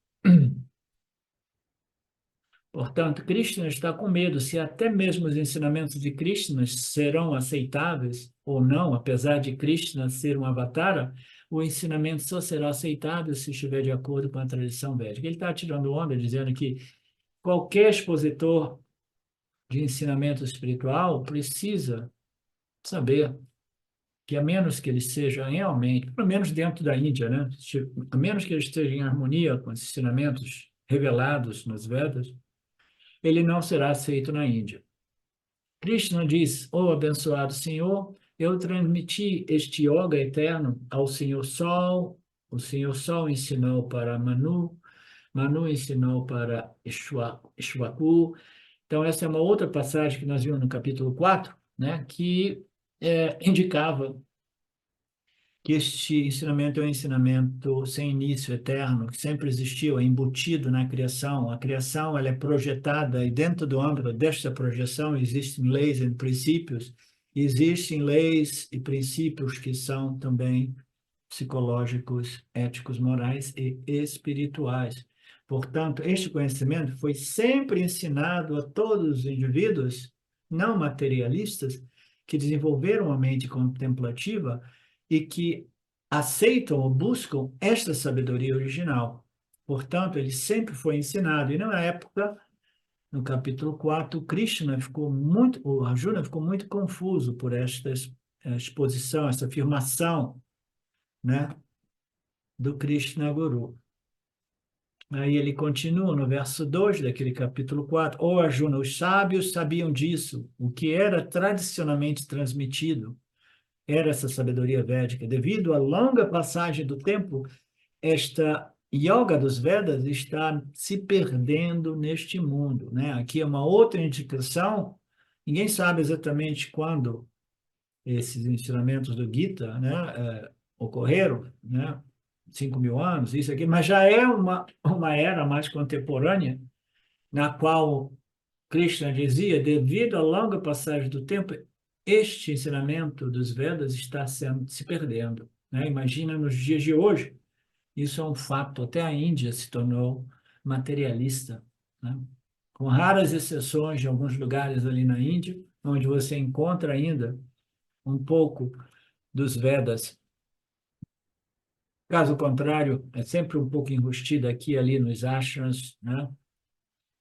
Portanto, Krishna está com medo se até mesmo os ensinamentos de Krishna serão aceitáveis ou não, apesar de Krishna ser um avatara, o ensinamento só será aceitável se estiver de acordo com a tradição védica. Ele está tirando onda, dizendo que qualquer expositor de ensinamento espiritual precisa saber que, a menos que ele seja realmente, pelo menos dentro da Índia, né? A menos que ele esteja em harmonia com os ensinamentos revelados nos Vedas, ele não será aceito na Índia. Krishna diz: ó abençoado Senhor, eu transmiti este yoga eterno ao Senhor Sol, o Senhor Sol ensinou para Manu, Manu ensinou para Ishwaku. Então, essa é uma outra passagem que nós vimos no capítulo 4, né, que indicava que este ensinamento é um ensinamento sem início, eterno, que sempre existiu, é embutido na criação. A criação ela é projetada e dentro do âmbito desta projeção existem leis e princípios, existem leis e princípios que são também psicológicos, éticos, morais e espirituais. Portanto, este conhecimento foi sempre ensinado a todos os indivíduos não materialistas que desenvolveram a mente contemplativa e que aceitam ou buscam esta sabedoria original. Portanto, ele sempre foi ensinado. E na época, no capítulo 4, o Arjuna ficou muito confuso por esta exposição, essa afirmação, né, do Krishna Guru. Aí ele continua no verso 2 daquele capítulo 4. Ó Arjuna, os sábios sabiam disso, o que era tradicionalmente transmitido era essa sabedoria védica. Devido à longa passagem do tempo, esta yoga dos Vedas está se perdendo neste mundo, né? Aqui é uma outra indicação, ninguém sabe exatamente quando esses ensinamentos do Gita, né, ocorreram, né? 5.000 anos, isso aqui, mas já é uma era mais contemporânea, na qual Krishna dizia, devido à longa passagem do tempo, este ensinamento dos Vedas está se perdendo, né? Imagina nos dias de hoje, isso é um fato, até a Índia se tornou materialista, né? Com raras exceções de alguns lugares ali na Índia, onde você encontra ainda um pouco dos Vedas. Caso contrário, é sempre um pouco enrustido aqui e ali nos ashrams, né?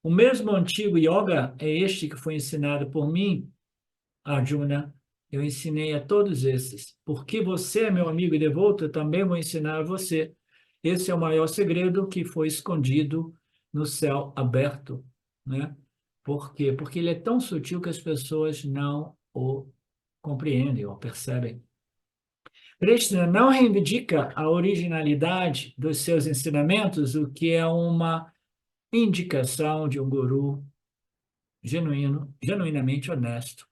O mesmo antigo yoga é este que foi ensinado por mim, Arjuna. Eu ensinei a todos esses. Porque você é meu amigo e devoto, eu também vou ensinar a você. Esse é o maior segredo que foi escondido no céu aberto, né? Por quê? Porque ele é tão sutil que as pessoas não o compreendem ou percebem. Krishna não reivindica a originalidade dos seus ensinamentos, o que é uma indicação de um guru genuíno, genuinamente honesto.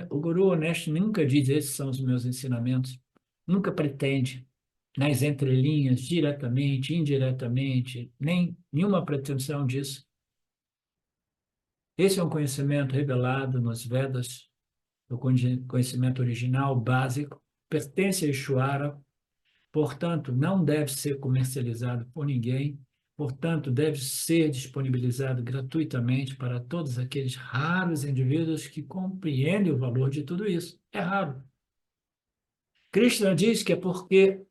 O guru honesto nunca diz: esses são os meus ensinamentos, nunca pretende. nas entrelinhas, diretamente, indiretamente, nem nenhuma pretensão disso. Esse é um conhecimento revelado nos Vedas, o conhecimento original, básico, pertence a Ishvara, portanto, não deve ser comercializado por ninguém, portanto, deve ser disponibilizado gratuitamente para todos aqueles raros indivíduos que compreendem o valor de tudo isso. É raro. Krishna diz que é porque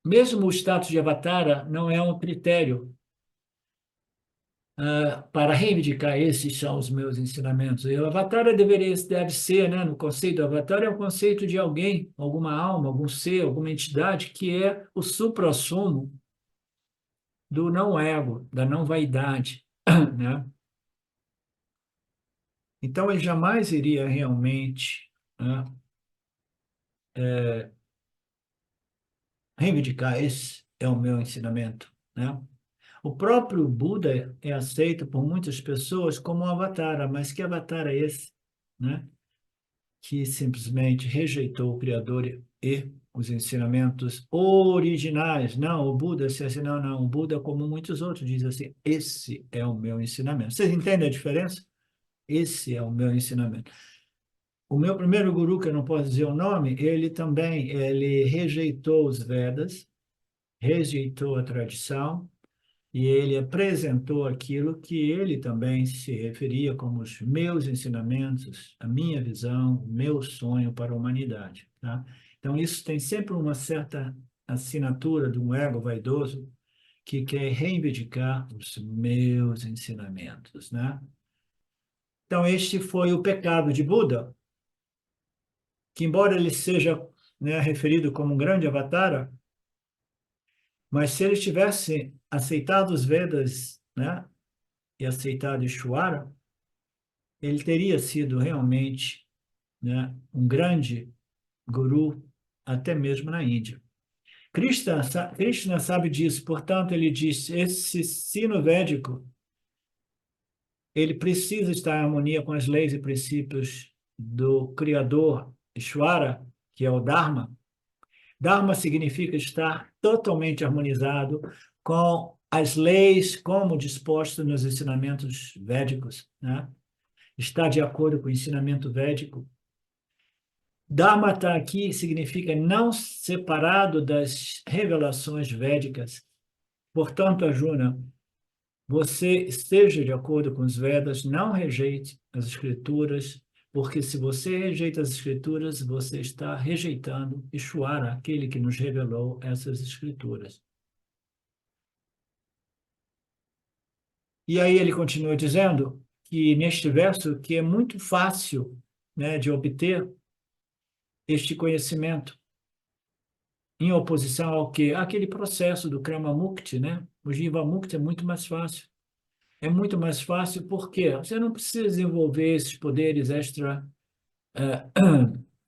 mesmo o status de avatara não é um critério para reivindicar esses são os meus ensinamentos. E o avatar deve ser, né, no conceito do avatar, é o conceito de alguém, alguma alma, algum ser, alguma entidade que é o suprassumo do não ego, da não vaidade, né? Então, ele jamais iria realmente, né, reivindicar esse é o meu ensinamento, né? O próprio Buda é aceito por muitas pessoas como um avatar, mas que avatar é esse, né? Que simplesmente rejeitou o Criador e os ensinamentos originais. Não, o Buda disse assim, não, não, o Buda, como muitos outros, diz assim, esse é o meu ensinamento. Vocês entendem a diferença? Esse é o meu ensinamento. O meu primeiro guru, que eu não posso dizer o nome, ele rejeitou os Vedas, rejeitou a tradição, e ele apresentou aquilo que ele também se referia como os meus ensinamentos, a minha visão, o meu sonho para a humanidade, tá? Então, isso tem sempre uma certa assinatura de um ego vaidoso que quer reivindicar os meus ensinamentos, né? Então, este foi o pecado de Buda, que embora ele seja, né, referido como um grande avatara, mas se ele tivesse aceitado os Vedas, né, e aceitado Ishvara, ele teria sido realmente, né, um grande guru, até mesmo na Índia. Krishna sabe disso, portanto, ele diz, esse sino védico, ele precisa estar em harmonia com as leis e princípios do Criador, Ishvara, que é o Dharma. Dharma significa estar totalmente harmonizado com as leis como dispostas nos ensinamentos védicos, né? Está de acordo com o ensinamento védico. Dharma aqui significa não separado das revelações védicas. Portanto, Arjuna, você esteja de acordo com os Vedas, não rejeite as escrituras, porque se você rejeita as escrituras, você está rejeitando Ishvara, aquele que nos revelou essas escrituras. E aí ele continua dizendo que neste verso que é muito fácil, né, de obter este conhecimento em oposição ao quê? Aquele processo do Krama Mukti, né? O Jiva Mukti é muito mais fácil. É muito mais fácil porque você não precisa desenvolver esses poderes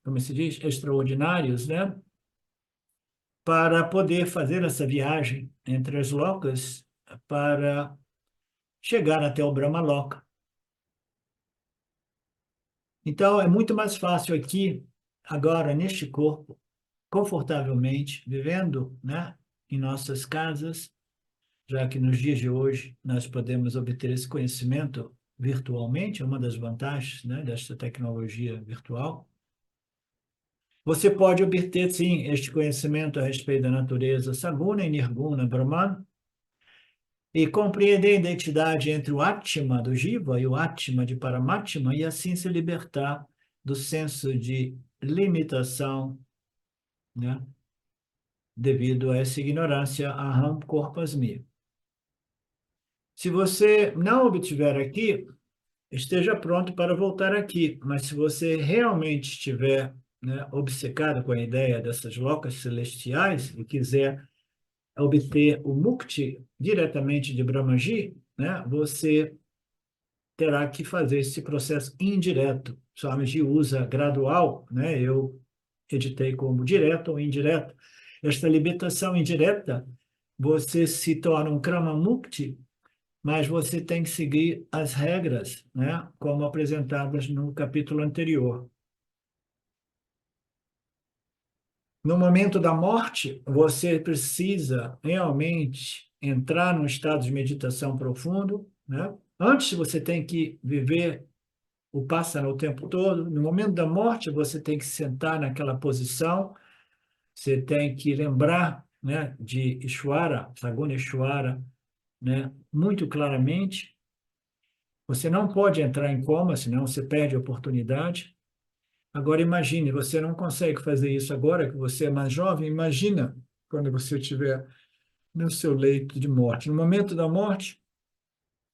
como se diz, extraordinários, né? Para poder fazer essa viagem entre as lokas para chegar até o Brahma Loka. Então, é muito mais fácil aqui, agora, neste corpo, confortavelmente, vivendo, né, em nossas casas, já que nos dias de hoje nós podemos obter esse conhecimento virtualmente, é uma das vantagens, né, desta tecnologia virtual. Você pode obter, sim, este conhecimento a respeito da natureza Saguna e Nirguna Brahman e compreender a identidade entre o Atma do Jiva e o Atma de Paramatma e assim se libertar do senso de limitação, né, devido a essa ignorância, aham corpusmi. Se você não obtiver aqui, esteja pronto para voltar aqui. Mas se você realmente estiver, né, obcecado com a ideia dessas lokas celestiais e quiser obter o mukti diretamente de Brahmaji, né, você terá que fazer esse processo indireto. Swamiji usa gradual, né, eu editei como direto ou indireto. Esta libertação indireta, você se torna um Krama Mukti, mas você tem que seguir as regras, né, como apresentadas no capítulo anterior. No momento da morte, você precisa realmente entrar num estado de meditação profundo, né? Antes, você tem que viver o pássaro o tempo todo. No momento da morte, você tem que sentar naquela posição, você tem que lembrar, né, de Ishvara, Saguna Ishvara, né, muito claramente. Você não pode entrar em coma, senão você perde a oportunidade. Agora imagine, você não consegue fazer isso agora que você é mais jovem, imagina quando você estiver no seu leito de morte. No momento da morte,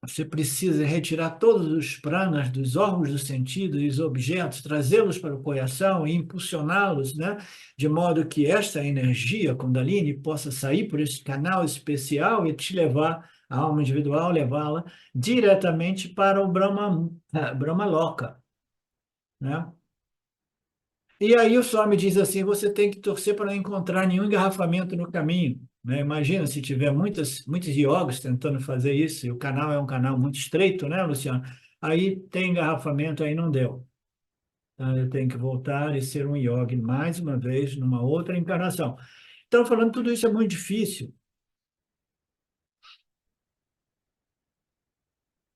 você precisa retirar todos os pranas dos órgãos do sentido e os objetos, trazê-los para o coração e impulsioná-los, né? De modo que esta energia, Kundalini, possa sair por esse canal especial e te levar, a alma individual, levá-la diretamente para o Brahma Loka, né? E aí o Swami diz assim, você tem que torcer para não encontrar nenhum engarrafamento no caminho, né? Imagina se tiver muitos yogis tentando fazer isso, e o canal é um canal muito estreito, né, Luciano? Aí tem engarrafamento, aí não deu. Então, eu tenho que voltar e ser um yogi mais uma vez, numa outra encarnação. Então, falando tudo isso é muito difícil.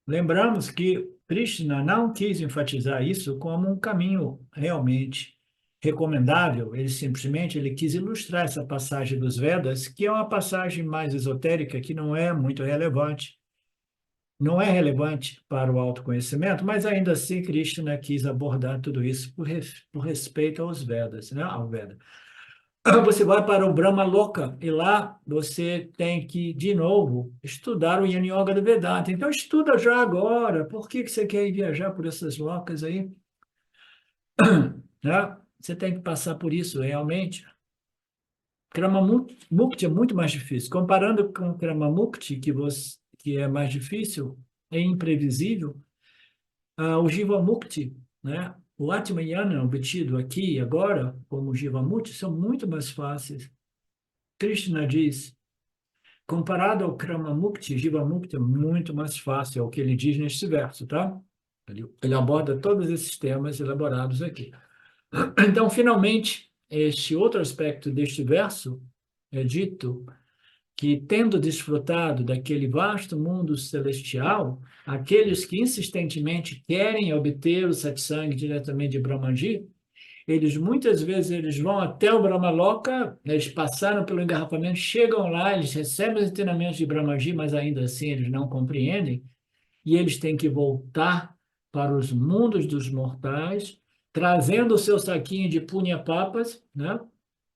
Lembramos que Krishna não quis enfatizar isso como um caminho realmente recomendável, ele quis ilustrar essa passagem dos Vedas, que é uma passagem mais esotérica, que não é muito relevante, não é relevante para o autoconhecimento, mas ainda assim Krishna quis abordar tudo isso por respeito aos Vedas, né? Ao Veda. Você vai para o Brahma Loka e lá você tem que, de novo, estudar o Yin Yoga do Vedanta. Então, estuda já agora. Por que você quer ir viajar por essas locas aí? Né? Você tem que passar por isso, realmente. Mukti é muito mais difícil. Comparando com o Mukti, que é mais difícil, é imprevisível, o Jiva Mukti, né? O Atmayana obtido aqui e agora, como o Jiva Mukti, são muito mais fáceis. Krishna diz, comparado ao Krama Mukti, Jiva Mukti é muito mais fácil, é o que ele diz neste verso, tá? Ele aborda todos esses temas elaborados aqui. Então, finalmente, este outro aspecto deste verso é dito que, tendo desfrutado daquele vasto mundo celestial, aqueles que insistentemente querem obter o satsang diretamente de Brahmanji, eles muitas vezes eles vão até o Brahmaloka, eles passaram pelo engarrafamento, chegam lá, eles recebem os ensinamentos de Brahmanji, mas ainda assim eles não compreendem, e eles têm que voltar para os mundos dos mortais, trazendo o seu saquinho de Punya Papas, né?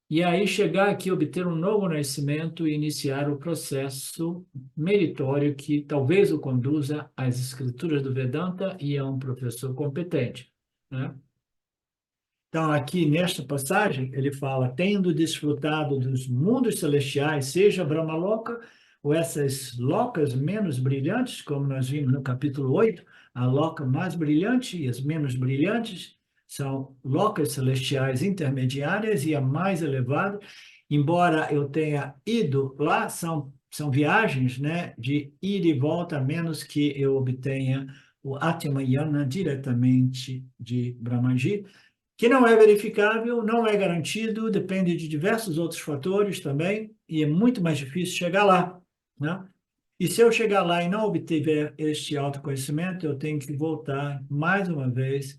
E aí chegar aqui, obter um novo nascimento e iniciar o processo meritório que talvez o conduza às escrituras do Vedanta e a um professor competente, né? Então, aqui nesta passagem, ele fala, tendo desfrutado dos mundos celestiais, seja Brahmaloka ou essas locas menos brilhantes, como nós vimos no capítulo 8, a loca mais brilhante e as menos brilhantes são locas celestiais intermediárias e a mais elevada. Embora eu tenha ido lá, são viagens, né, de ida e volta, a menos que eu obtenha o Atmayana diretamente de Brahmanji, que não é verificável, não é garantido, depende de diversos outros fatores também, e é muito mais difícil chegar lá, né? E se eu chegar lá e não obtiver este autoconhecimento, eu tenho que voltar mais uma vez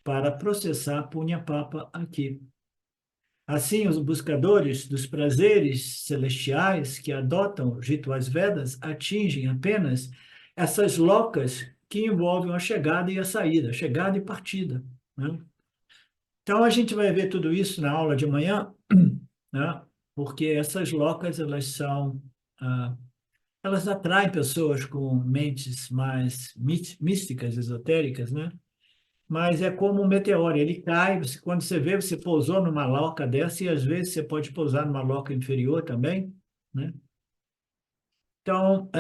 para processar Punya Papa aqui. Assim, os buscadores dos prazeres celestiais que adotam os rituais Vedas atingem apenas essas locas que envolvem a chegada e a saída, chegada e partida, né? Então, a gente vai ver tudo isso na aula de amanhã, né? Porque essas locas, ah, elas atraem pessoas com mentes mais místicas, esotéricas, né? Mas é como um meteoro, ele cai, quando você vê, você pousou numa loca dessa e às vezes você pode pousar numa loca inferior também, né? Então,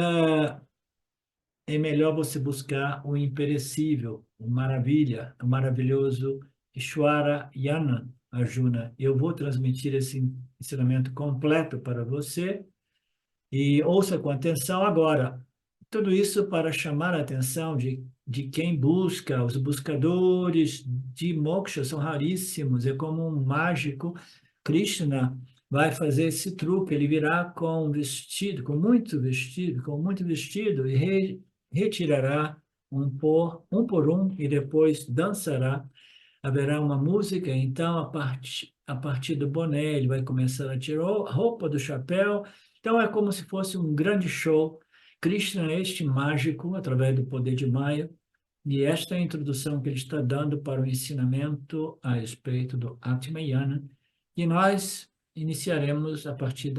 é melhor você buscar o imperecível, o maravilha, o maravilhoso Ishwara Yana, Arjuna. Eu vou transmitir esse ensinamento completo para você e ouça com atenção agora. Tudo isso para chamar a atenção de quem busca, os buscadores de moksha são raríssimos, é como um mágico Krishna vai fazer esse truque, ele virá com vestido, com muito vestido, e retirará um por um, e depois dançará. Haverá uma música, então, a partir do boné, ele vai começar a tirar a roupa do chapéu. Então, é como se fosse um grande show. Krishna é este mágico, através do poder de Maya, e esta é a introdução que ele está dando para o ensinamento a respeito do Atmayana, e nós iniciaremos a partir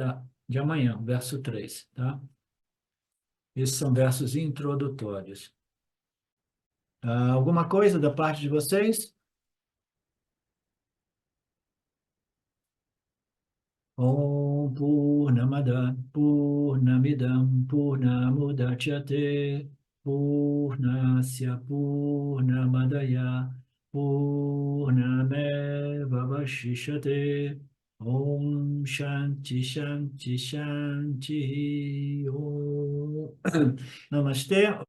de amanhã, verso 3, tá? Esses são versos introdutórios. Alguma coisa da parte de vocês? Om Purnamada Purnamidam Purnamudachyate Purnasya Purnamadaya Purnameva Vashishyate Om Shanti Shanti Shanti Om Namastê.